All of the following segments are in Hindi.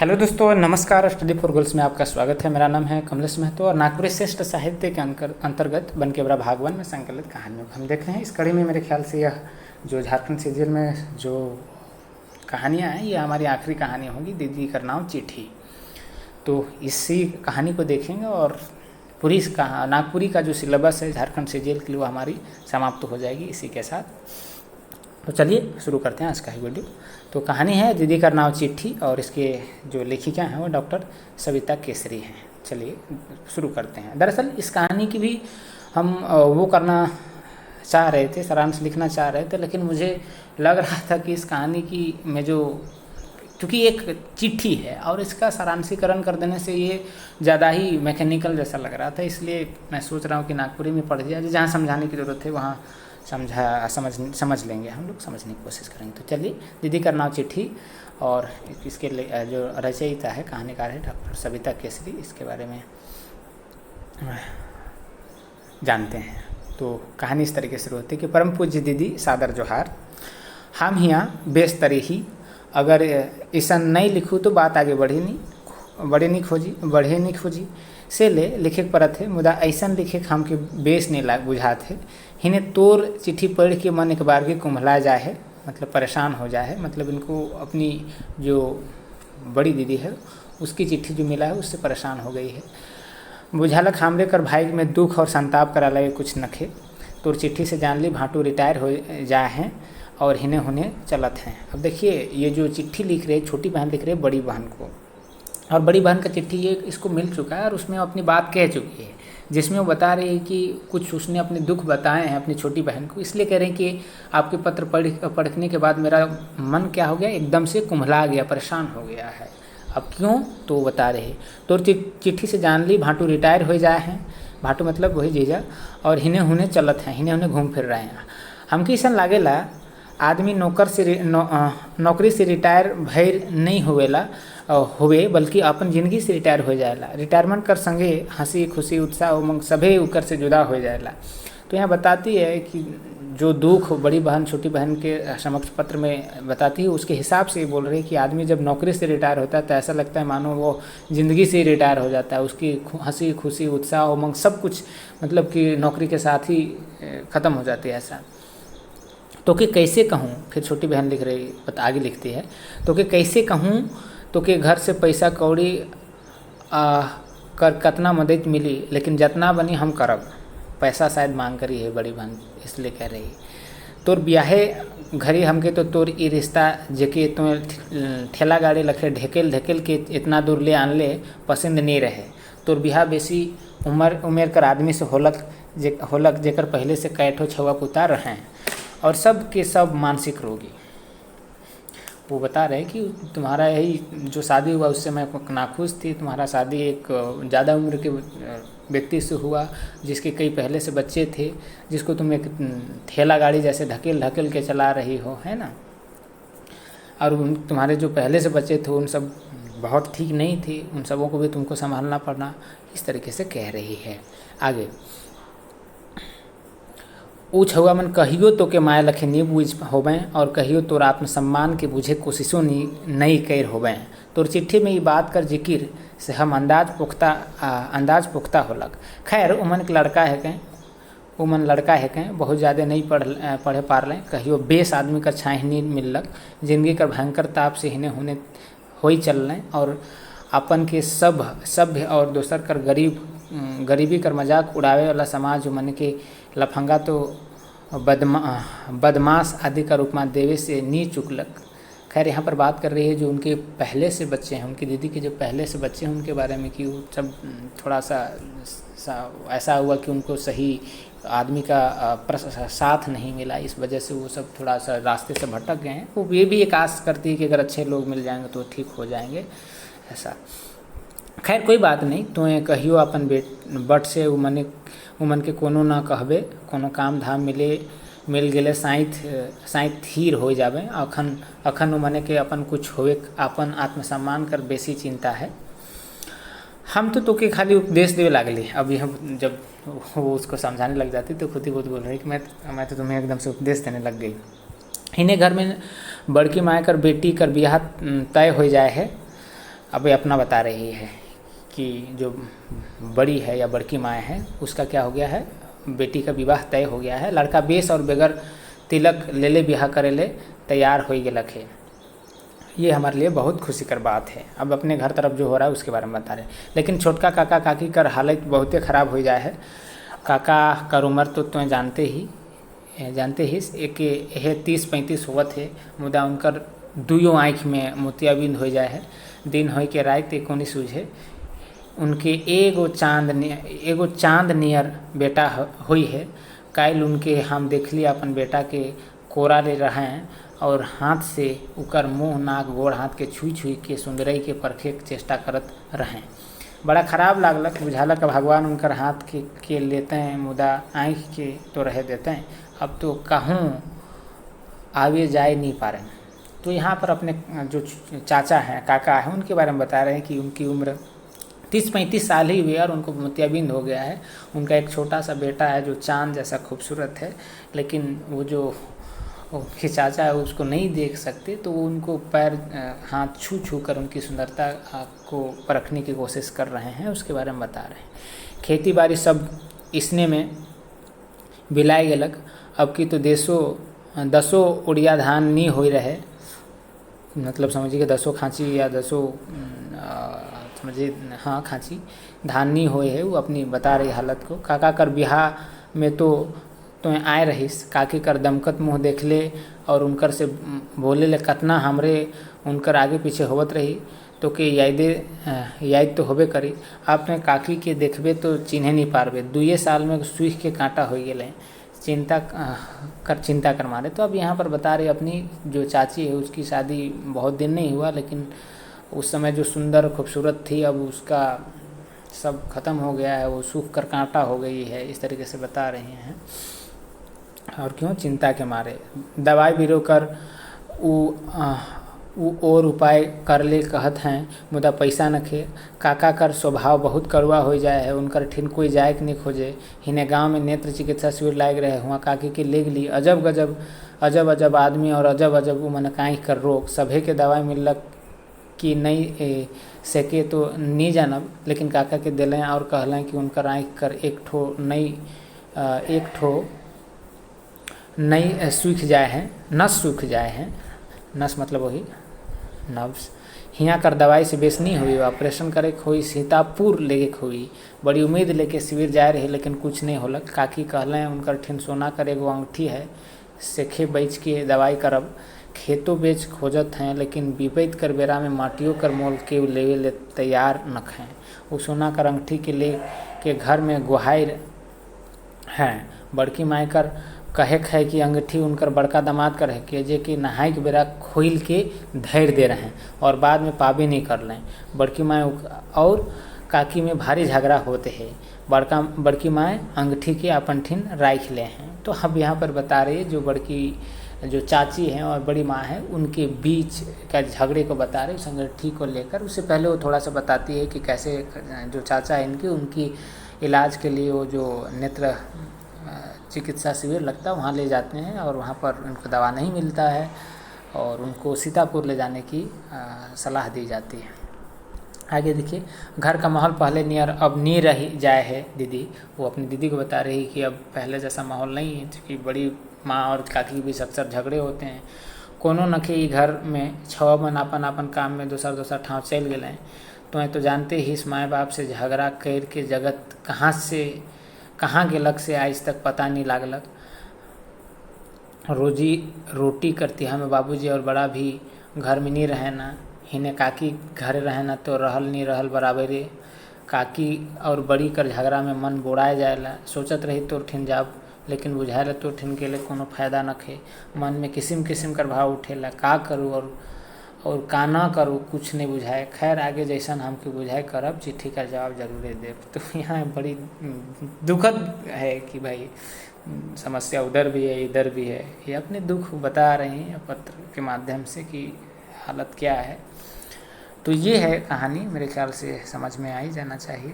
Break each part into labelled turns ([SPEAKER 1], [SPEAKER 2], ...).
[SPEAKER 1] हेलो दोस्तों, नमस्कार। स्टडी फॉर गर्ल्स में आपका स्वागत है। मेरा नाम है कमलेश महतो और नागपुरी श्रेष्ठ साहित्य के अंतर्गत बन के बड़ा भाग 1 में संकलित कहानियों को हम देख रहे हैं। इस कड़ी में मेरे ख्याल से यह जो झारखंड सीरियल में जो कहानियाँ हैं, ये हमारी आखिरी कहानी होगी, दीदी का नाम चिट्ठी। तो इसी कहानी को देखेंगे और पूरी नागपुरी का जो सिलेबस है झारखंड सीरियल के लिए वो हमारी समाप्त हो जाएगी इसी के साथ। तो चलिए शुरू करते हैं आज का ही वीडियो। तो कहानी है दीदी का नाम चिट्ठी और इसके जो लेखिका हैं वो डॉक्टर सविता केसरी हैं। चलिए शुरू करते हैं। दरअसल इस कहानी की भी हम वो करना चाह रहे थे, सारांश लिखना चाह रहे थे, लेकिन मुझे लग रहा था कि इस कहानी की में जो क्योंकि एक चिट्ठी है और इसका सारांशीकरण कर देने से ये ज़्यादा ही मैकेनिकल जैसा लग रहा था, इसलिए मैं सोच रहा हूँ कि नागपुरी में पढ़ दिया, जहाँ समझाने की ज़रूरत है वहाँ समझ लेंगे, हम लोग समझने की कोशिश करेंगे। तो चलिए, दीदी का नाम चिट्ठी और इसके जो रचयिता है, कहानीकार है डॉक्टर सविता केसरी, इसके बारे में जानते हैं। तो कहानी इस तरीके से शुरू होती है कि परम पूज्य दीदी सादर जोहार। हम हियाँ बेस तरी ही, अगर ऐसा नहीं लिखूँ तो बात आगे बढ़े नहीं खोजी से ले लिखे परत है, मुदा ऐसा लिखे हमके बेस नहीं लाग बुझा थे। हिने तोर चिट्ठी पढ़ के मन एक बार के कुम्हला जाए है, मतलब परेशान हो जाए है। मतलब इनको अपनी जो बड़ी दीदी है उसकी चिट्ठी जो मिला है उससे परेशान हो गई है। बुझालक हामले कर भाई में दुख और संताप करा लगे कुछ नखे। तोर चिट्ठी से जान ली भाटू रिटायर हो जाए हैं और हिने होने चलत हैं। अब देखिए, ये जो चिट्ठी लिख रहे, छोटी बहन लिख रही है बड़ी बहन को, और बड़ी बहन का चिट्ठी ये इसको मिल चुका है और उसमें वो अपनी बात कह चुकी है, जिसमें वो बता रही है कि कुछ उसने अपने दुख बताए हैं अपनी छोटी बहन को। इसलिए कह रहे हैं कि आपके पत्र पढ़ने के बाद मेरा मन क्या हो गया, एकदम से कुम्हला गया, परेशान हो गया है। अब क्यों, तो वो बता रहे। तो चिट्ठी से जान ली भाटू रिटायर हो जाए हैं, भाटू मतलब वही जीजा, और हिने हुने चलत हैं, हिने हुने घूम फिर रहे हैं। हमके ऐसा लागेला आदमी नौकरी से रिटायर भैर नहीं होवे बल्कि अपन ज़िंदगी से रिटायर हो जाएला। रिटायरमेंट कर संगे हंसी खुशी उत्साह उमंग सभे उकर से जुदा हो जाएला। तो यहाँ बताती है कि जो दुख बड़ी बहन छोटी बहन के समक्ष पत्र में बताती है, उसके हिसाब से बोल रही है कि आदमी जब नौकरी से रिटायर होता है तो ऐसा लगता है मानो वो ज़िंदगी से ही रिटायर हो जाता है। उसकी हंसी खुशी उत्साह उमंग सब कुछ मतलब कि नौकरी के साथ ही ख़त्म हो जाती है ऐसा। तो कि कैसे कहूँ, फिर छोटी बहन लिख रही आगे लिखती है, तो कि कैसे कहूँ तो कि घर से पैसा कौड़ी कर कतना मदद मिली, लेकिन जितना बनी हम करब। पैसा शायद मांग करी है बड़ी बहन, इसलिए कह रही। तोर ब्याहे घरी हमके तो तोर ई रिश्ता जेके तो ठेला गाड़ी लखे ढकेल के इतना दूर ले आन ले पसंद नहीं रहे। तोर ब्याह बेसी उम्र कर आदमी से होलक जेकर पहले से कैठो छवा पुता रहे हैं और सब के सब मानसिक रोगी। वो बता रहे कि तुम्हारा यही जो शादी हुआ उससे मैं नाखुश थी। तुम्हारा शादी एक ज़्यादा उम्र के व्यक्ति से हुआ जिसके कई पहले से बच्चे थे, जिसको तुम एक ठेला गाड़ी जैसे ढकेल के चला रही हो, है ना। और तुम्हारे जो पहले से बच्चे थे उन सब बहुत ठीक नहीं थे, उन सबों को भी तुमको संभालना पड़ना, इस तरीके से कह रही है। आगे ऊँच हुआ मन कहियो तो के माया लखे नहीं बूझ होवें और कहियो तोर आत्मसम्मान के बुझे कोशिशों नहीं कैर होवें। तोर चिट्ठी में ये बात कर जिक्र से हम अंदाज पुख्ता होलक। खैर उमन के लड़का है कहें बहुत ज़्यादा नहीं पढ़े पार लें। कहियो बेस आदमी का छाँह नहीं मिलक, जिंदगी कर भयंकर ताप से हिने होने हो ही चल लें और अपन के सब सभ्य और दोसर कर गरीबी कर मजाक उड़ावे वाला समाज मन के लफंगा तो बदमाश आदि का रूप में देवे से नी चुकलक। खैर यहाँ पर बात कर रही है जो उनके पहले से बच्चे हैं, उनकी दीदी के जो पहले से बच्चे हैं उनके बारे में, कि वो सब थोड़ा सा ऐसा हुआ कि उनको सही आदमी का साथ नहीं मिला, इस वजह से वो सब थोड़ा सा रास्ते से भटक गए हैं। वो ये भी एक आस करती है कि अगर अच्छे लोग मिल जाएंगे तो ठीक हो जाएंगे ऐसा। खैर कोई बात नहीं, तो कहियो अपन बट से उमन के कोनो ना कहबे, कोनो काम धाम मिल गेले साइत थीर हो जावे। अखन उमने के अपन कुछ होवे, अपन आत्मसम्मान कर बेसी चिंता है। हम तो के खाली उपदेश देवे लागली। अभी हम जब वो उसको समझाने लग जाती तो खुद ही बहुत बोल रही कि मैं तो तुम्हें एकदम से उपदेश देने लग गई। इन्हें घर में बड़की माए कर बेटी कर बियाह तय हो जाए है। अब ये अपना बता रही है कि जो बड़ी है या बड़की माँ है उसका क्या हो गया है, बेटी का विवाह तय हो गया है, लड़का बेस और बेगर तिलक ले ले बिहा करे ले तैयार हो गेलक है। ये हमारे लिए बहुत खुशी कर बात है। अब अपने घर तरफ जो हो रहा है उसके बारे में बता रहे हैं। लेकिन छोटका काका काकी कर हालत बहुते ख़राब हो जाए है। काका कर उम्र तो तुम्हें जानते ही एक 30-35 होवत है, मुदा उनकर दुइयों आँख में मोतियाबिंद हो जाए है। दिन हो के रात एको नहीं सूझे। उनके एगो चाँद नियर बेटा हुई है। काल उनके हम देखली अपन बेटा के कोरा ले रहे हैं और हाथ से उकर मुँह नाक गोड़ हाथ के छुई के सुंदरई के परखे के चेष्टा करत रहें। बड़ा खराब लागलक, बुझालक भगवान उनकर हाथ के लेते हैं, मुदा आँख के तो रह देते हैं। अब तो कहूँ आवे जाए नहीं पा रहे। तो यहाँ पर अपने जो चाचा हैं, काका हैं, उनके बारे में बता रहे हैं कि उनकी उम्र 30-35 साल ही हुई और उनको मोतियाबिंद हो गया है। उनका एक छोटा सा बेटा है जो चाँद जैसा खूबसूरत है, लेकिन वो जो उनके चाचा है उसको नहीं देख सकते, तो वो उनको पैर हाथ छू कर उनकी सुंदरता को परखने की कोशिश कर रहे हैं। उसके बारे में बता रहे हैं। खेती बाड़ी सब इसने में बिलाई गलक। अब की तो दसों उड़िया धान नहीं हो रहे, मतलब समझिए 10 खांची या 10 समझिए हाँ खांची धान नहीं होए है। वो अपनी बता रही हालत को। काका कर बिहार में तो आए रहीस, काकी कर दमकत मुँह देख ले और उनकर से बोले ले कतना हमरे उनकर आगे पीछे होवत रही तो के याद तो होबे करी। आपने काकी के देखबे तो चिन्हे नहीं पारबे, 2 साल में सूख के कांटा हो गए, चिंता कर मारे। तो अब यहाँ पर बता रहे अपनी जो चाची है उसकी शादी बहुत दिन नहीं हुआ, लेकिन उस समय जो सुंदर खूबसूरत थी अब उसका सब खत्म हो गया है, वो सूख कर कांटा हो गई है, इस तरीके से बता रहे हैं। और क्यों, चिंता के मारे दवाई बिरो कर और उपाय कर ले कहत हैं, मुदा पैसा न खे। काका कर स्वभाव बहुत कड़वा हो जाए है, उनकर ठिन कोई जाए के नहीं खोजे। हिने गांव में नेत्र चिकित्सा शिविर लाग रहे हुआ काकी के लेग ली अजब आदमी और अजब मन काई कर रोग। सभे के दवाई मिलक कि नहीं सके तो नहीं जानब, लेकिन काका के दिलें और कहलें कि उनकर आँख कर एक ठो नई सूख जाए है, नस सूख जाए है, नस मतलब वही नब्स। हियाँ कर दवाई से बेस नहीं हुई, ऑपरेशन करे खोई सीतापुर लेके खोई। बड़ी उम्मीद लेके शिविर जाए रही, लेकिन कुछ नहीं होलक। काकी कहलें उनकर ठिन सोना कर एगो अंगूठी है, सेखे बेच के दवाई करब। खेतों बेच खोजत हैं, लेकिन विपैत कर बेरा में माटियों कर मोल के लेवे ले तैयार नख हैं। वो सोना कर अंगूठी के ले के घर में गुहार हैं। बड़की माई कर कहे है कि अंगूठी उनकर बड़का दामाद कर है कि जे कि नहाई के बेरा खोल के धैर्य दे रहे हैं और बाद में पाबे नहीं कर लें। बड़की माई और काकी में भारी झगड़ा होते हैं। बड़की माई अंगूठी के अपन ठिन राख ले हैं। तो हम यहाँ पर बता रहे जो चाची हैं और बड़ी माँ हैं उनके बीच का झगड़े को बता रहे, उस अंगूठी को लेकर। उससे पहले वो थोड़ा सा बताती है कि कैसे जो चाचा है उनकी इलाज के लिए वो जो नेत्र चिकित्सा शिविर लगता है वहाँ ले जाते हैं और वहाँ पर उनको दवा नहीं मिलता है और उनको सीतापुर ले जाने की सलाह दी जाती है। आगे देखिए, घर का माहौल पहले नियर अब नहीं रही जाए है। दीदी वो अपनी दीदी को बता रही कि अब पहले जैसा माहौल नहीं है, क्योंकि बड़ी माँ और काकी के बीच अक्सर झगड़े होते हैं। कोनो नखे घर में छवा मन अपन काम में दोसर ठाव चल गए। तो जानते ही इस माँ बाप से झगड़ा कर के जगत कहाँ गेलक से आज तक पता नहीं लागलक। रोजी रोटी करती हमें बाबूजी और बड़ा भी घर में नहीं रहे ना, हिने काकी घर रहे ना तो रहल नहीं रहल बराबरे। काकी और बड़ी कर झगड़ा में मन बोड़ाए जाएला। सोचत रही तो ठिन जाब, लेकिन बुझाएला तो ठिन के लिए कोनो फायदा न खे। मन में किस्म कर भाव उठेला, का करूँ और का ना करूँ, कुछ नहीं बुझाए। खैर आगे जैसा हमके बुझाए करब, चिट्ठी का जवाब जरूर देव। तो यहाँ बड़ी दुखद है कि भाई समस्या उधर भी है इधर भी है। ये अपने दुख बता रहे हैं पत्र के माध्यम से कि हालत क्या है। तो ये है कहानी, मेरे ख्याल से समझ में आ ही जाना चाहिए।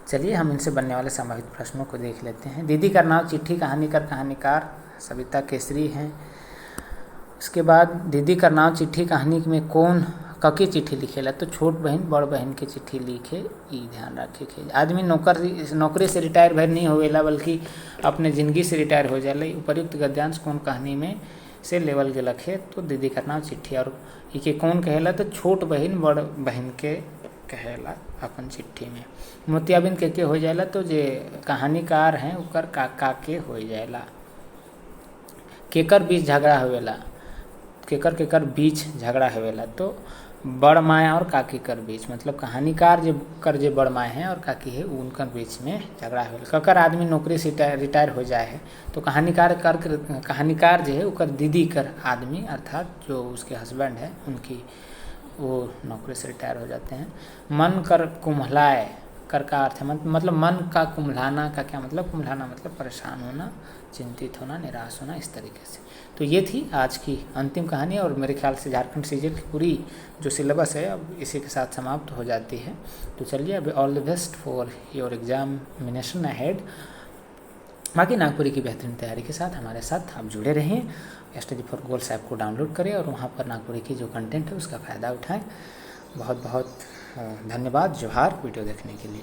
[SPEAKER 1] चलिए हम इनसे बनने वाले संभावित प्रश्नों को देख लेते हैं। दीदी का नाम चिट्ठी कहानी कर कहानीकार सविता केसरी हैं। उसके बाद दीदी का नाम चिट्ठी कहानी में कौन कके चिट्ठी लिखेला तो छोट बहन बड़ बहन के चिट्ठी लिखे, ई ध्यान रखे के आदमी नौकरी से रिटायर भर नहीं होवेला बल्कि अपने ज़िंदगी से रिटायर हो जाला। उपर्युक्त गद्यांश कौन कहानी में से लेवल गेलक है तो दीदी का नाम चिट्ठी, और इके कौन कहेला तो छोट बहन बड़ बहन के कहेला अपन चिट्ठी में। मोतियाबिंद के हो जाएला तो जे कहानीकार हैं उकर काका के हो जाएला। केकर बीच झगड़ा होवेला, केकर बीच झगड़ा होवेला तो बड़ माए और काकी कर बीच, मतलब कहानीकार जे बड़ माए हैं और काकी है उनकर बीच में झगड़ा होवेला। ककर आदमी नौकरी से रिटायर हो जाए है तो कहानीकार जो है उकर दीदी कर आदमी अर्थात जो उसके हस्बैंड है उनकी वो नौकरी से रिटायर हो जाते हैं। मन कर कुम्हलाए कर का अर्थ है मतलब मन का कुम्हलाना का क्या मतलब, कुम्हलाना मतलब परेशान होना, चिंतित होना, निराश होना, इस तरीके से। तो ये थी आज की अंतिम कहानी और मेरे ख्याल से झारखंड सीजीएल की पूरी जो सिलेबस है अब इसी के साथ समाप्त हो जाती है। तो चलिए अभी all the best for your examination ahead. बाकी नागपुरी की बेहतरीन तैयारी के साथ हमारे साथ आप जुड़े रहें। स्टडी फॉर गोल्स ऐप को डाउनलोड करें और वहाँ पर नागपुरी की जो कंटेंट है उसका फ़ायदा उठाएं। बहुत बहुत धन्यवाद जोहार वीडियो देखने के लिए।